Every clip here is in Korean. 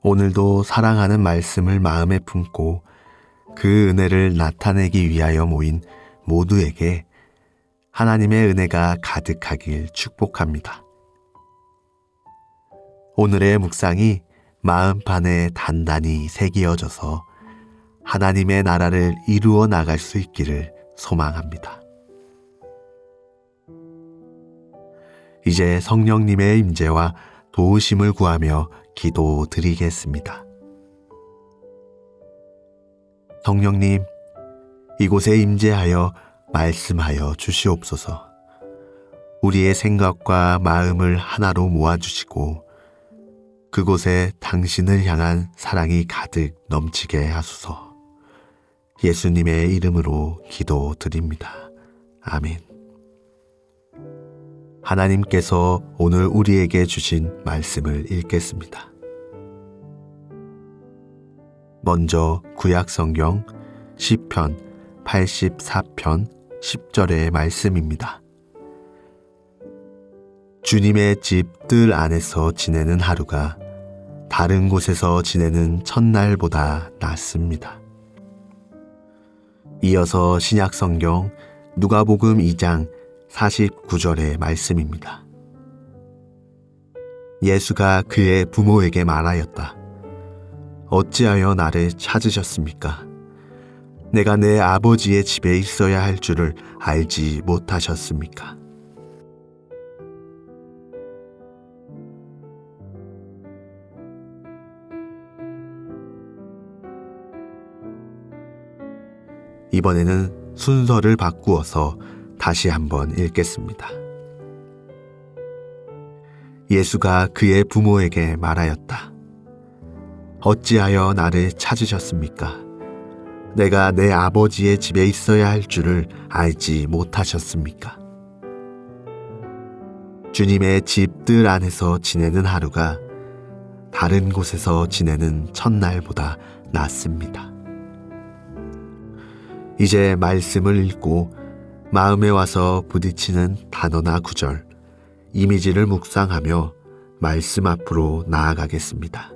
오늘도 사랑하는 말씀을 마음에 품고 그 은혜를 나타내기 위하여 모인 모두에게 하나님의 은혜가 가득하길 축복합니다. 오늘의 묵상이 마음판에 단단히 새기어져서 하나님의 나라를 이루어 나갈 수 있기를 소망합니다. 이제 성령님의 임재와 도우심을 구하며 기도드리겠습니다. 성령님, 이곳에 임재하여 말씀하여 주시옵소서. 우리의 생각과 마음을 하나로 모아주시고 그곳에 당신을 향한 사랑이 가득 넘치게 하소서. 예수님의 이름으로 기도드립니다. 아멘. 하나님께서 오늘 우리에게 주신 말씀을 읽겠습니다. 먼저 구약성경 시편 84편 10절의 말씀입니다. 주님의 집 뜰 안에서 지내는 하루가 다른 곳에서 지내는 첫날보다 낫습니다. 이어서 신약성경 누가복음 2장 49절의 말씀입니다. 예수가 그의 부모에게 말하였다. 어찌하여 나를 찾으셨습니까? 내가 내 아버지의 집에 있어야 할 줄을 알지 못하셨습니까? 이번에는 순서를 바꾸어서 다시 한번 읽겠습니다. 예수가 그의 부모에게 말하였다. 어찌하여 나를 찾으셨습니까? 내가 내 아버지의 집에 있어야 할 줄을 알지 못하셨습니까? 주님의 집들 안에서 지내는 하루가 다른 곳에서 지내는 첫날보다 낫습니다. 이제 말씀을 읽고 마음에 와서 부딪히는 단어나 구절, 이미지를 묵상하며 말씀 앞으로 나아가겠습니다.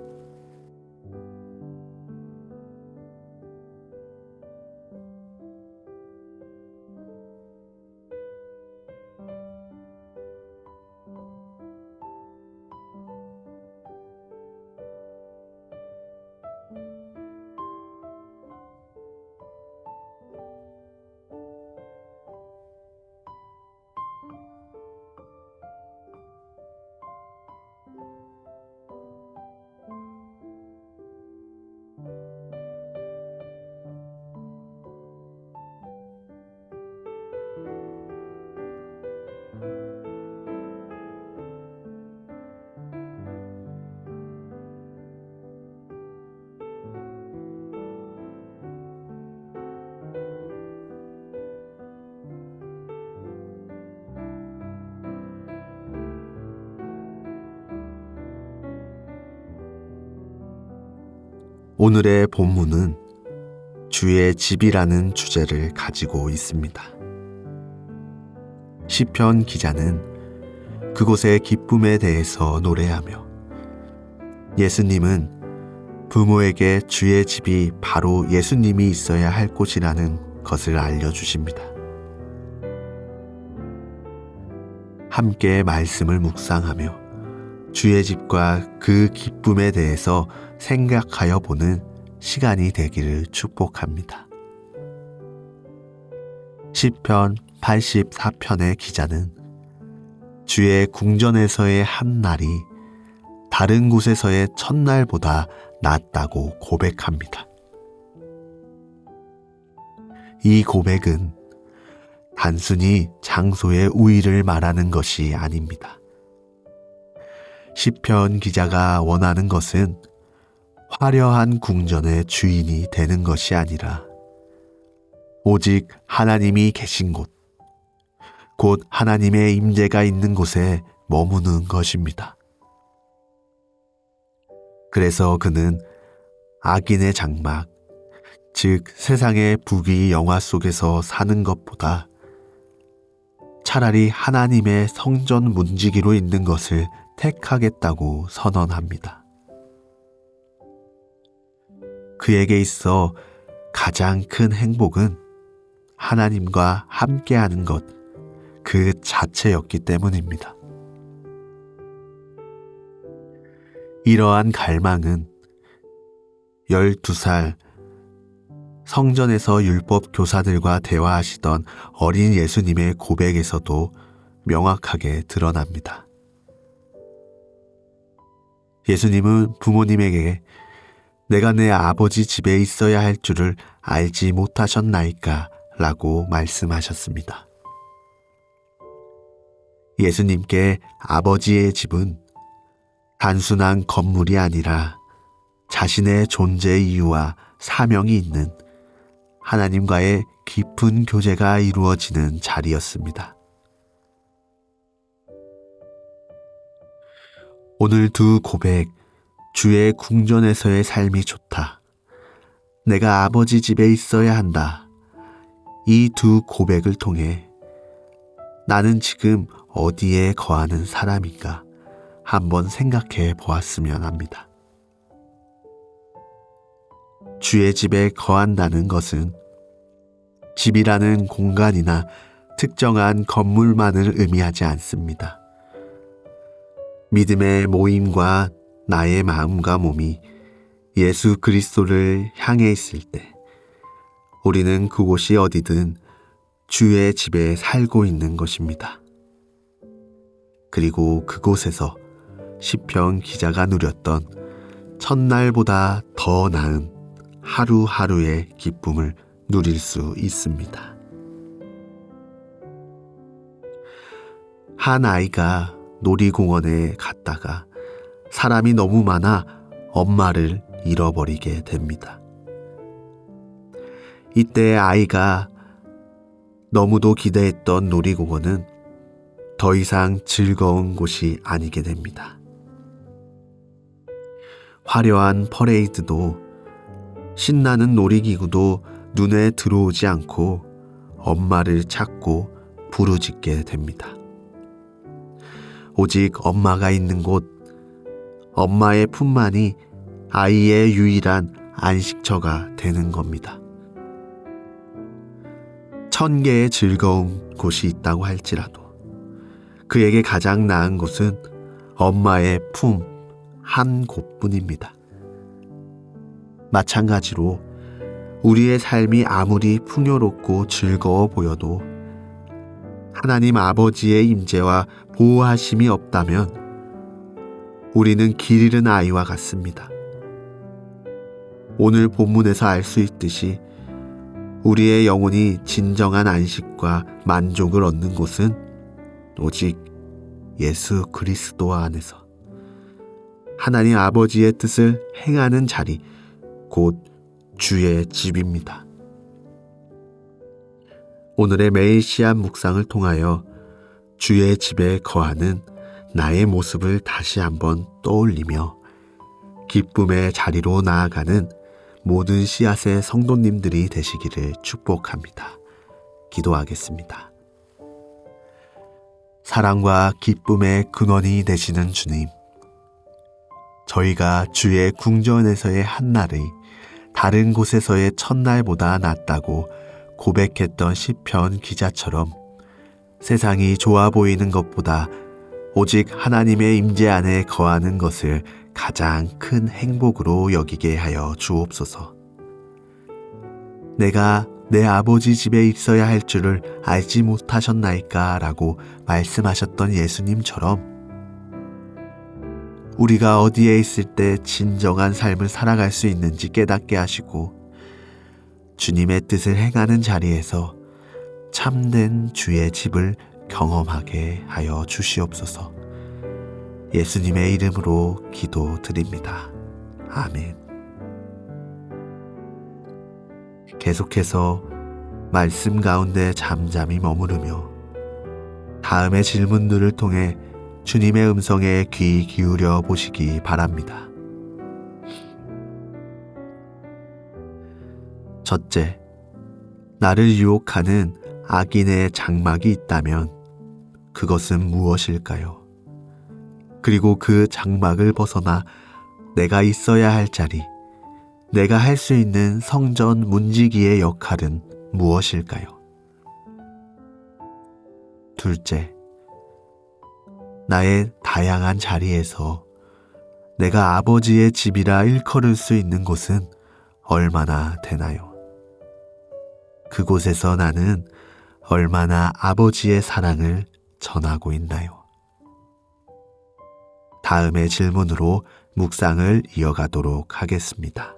오늘의 본문은 주의 집이라는 주제를 가지고 있습니다. 시편 기자는 그곳의 기쁨에 대해서 노래하며 예수님은 부모에게 주의 집이 바로 예수님이 있어야 할 곳이라는 것을 알려주십니다. 함께 말씀을 묵상하며 주의 집과 그 기쁨에 대해서 생각하여 보는 시간이 되기를 축복합니다. 시편 84편의 기자는 주의 궁전에서의 한 날이 다른 곳에서의 첫날보다 낫다고 고백합니다. 이 고백은 단순히 장소의 우위를 말하는 것이 아닙니다. 시편 기자가 원하는 것은 화려한 궁전의 주인이 되는 것이 아니라 오직 하나님이 계신 곳, 곧 하나님의 임재가 있는 곳에 머무는 것입니다. 그래서 그는 악인의 장막, 즉 세상의 부귀 영화 속에서 사는 것보다 차라리 하나님의 성전 문지기로 있는 것을 택하겠다고 선언합니다. 그에게 있어 가장 큰 행복은 하나님과 함께하는 것 그 자체였기 때문입니다. 이러한 갈망은 12살 성전에서 율법 교사들과 대화하시던 어린 예수님의 고백에서도 명확하게 드러납니다. 예수님은 부모님에게 내가 내 아버지 집에 있어야 할 줄을 알지 못하셨나이까? 라고 말씀하셨습니다. 예수님께 아버지의 집은 단순한 건물이 아니라 자신의 존재 이유와 사명이 있는 하나님과의 깊은 교제가 이루어지는 자리였습니다. 오늘 두 고백, 주의 궁전에서의 삶이 좋다. 내가 아버지 집에 있어야 한다. 이 두 고백을 통해 나는 지금 어디에 거하는 사람인가 한번 생각해 보았으면 합니다. 주의 집에 거한다는 것은 집이라는 공간이나 특정한 건물만을 의미하지 않습니다. 믿음의 모임과 나의 마음과 몸이 예수 그리스도를 향해 있을 때 우리는 그곳이 어디든 주의 집에 살고 있는 것입니다. 그리고 그곳에서 시편 기자가 누렸던 첫날보다 더 나은 하루하루의 기쁨을 누릴 수 있습니다. 한 아이가 놀이공원에 갔다가 사람이 너무 많아 엄마를 잃어버리게 됩니다. 이때 아이가 너무도 기대했던 놀이공원은 더 이상 즐거운 곳이 아니게 됩니다. 화려한 퍼레이드도 신나는 놀이기구도 눈에 들어오지 않고 엄마를 찾고 부르짖게 됩니다. 오직 엄마가 있는 곳, 엄마의 품만이 아이의 유일한 안식처가 되는 겁니다. 1000개의 즐거운 곳이 있다고 할지라도 그에게 가장 나은 곳은 엄마의 품 한 곳뿐입니다. 마찬가지로 우리의 삶이 아무리 풍요롭고 즐거워 보여도 하나님 아버지의 임재와 보호하심이 없다면 우리는 길 잃은 아이와 같습니다. 오늘 본문에서 알 수 있듯이 우리의 영혼이 진정한 안식과 만족을 얻는 곳은 오직 예수 그리스도 안에서 하나님 아버지의 뜻을 행하는 자리, 곧 주의 집입니다. 오늘의 매일 시한 묵상을 통하여 주의 집에 거하는 나의 모습을 다시 한번 떠올리며 기쁨의 자리로 나아가는 모든 씨앗의 성도님들이 되시기를 축복합니다. 기도하겠습니다. 사랑과 기쁨의 근원이 되시는 주님, 저희가 주의 궁전에서의 한날의 다른 곳에서의 첫날보다 낫다고 고백했던 시편 기자처럼 세상이 좋아 보이는 것보다 오직 하나님의 임재 안에 거하는 것을 가장 큰 행복으로 여기게 하여 주옵소서. 내가 내 아버지 집에 있어야 할 줄을 알지 못하셨나이까? 라고 말씀하셨던 예수님처럼 우리가 어디에 있을 때 진정한 삶을 살아갈 수 있는지 깨닫게 하시고 주님의 뜻을 행하는 자리에서 참된 주의 집을 경험하게 하여 주시옵소서. 예수님의 이름으로 기도드립니다. 아멘. 계속해서 말씀 가운데 잠잠히 머무르며 다음의 질문들을 통해 주님의 음성에 귀 기울여 보시기 바랍니다. 첫째, 나를 유혹하는 악인의 장막이 있다면 그것은 무엇일까요? 그리고 그 장막을 벗어나 내가 있어야 할 자리, 내가 할 수 있는 성전 문지기의 역할은 무엇일까요? 둘째, 나의 다양한 자리에서 내가 아버지의 집이라 일컬을 수 있는 곳은 얼마나 되나요? 그곳에서 나는 얼마나 아버지의 사랑을 전하고 있나요? 다음의 질문으로 묵상을 이어가도록 하겠습니다.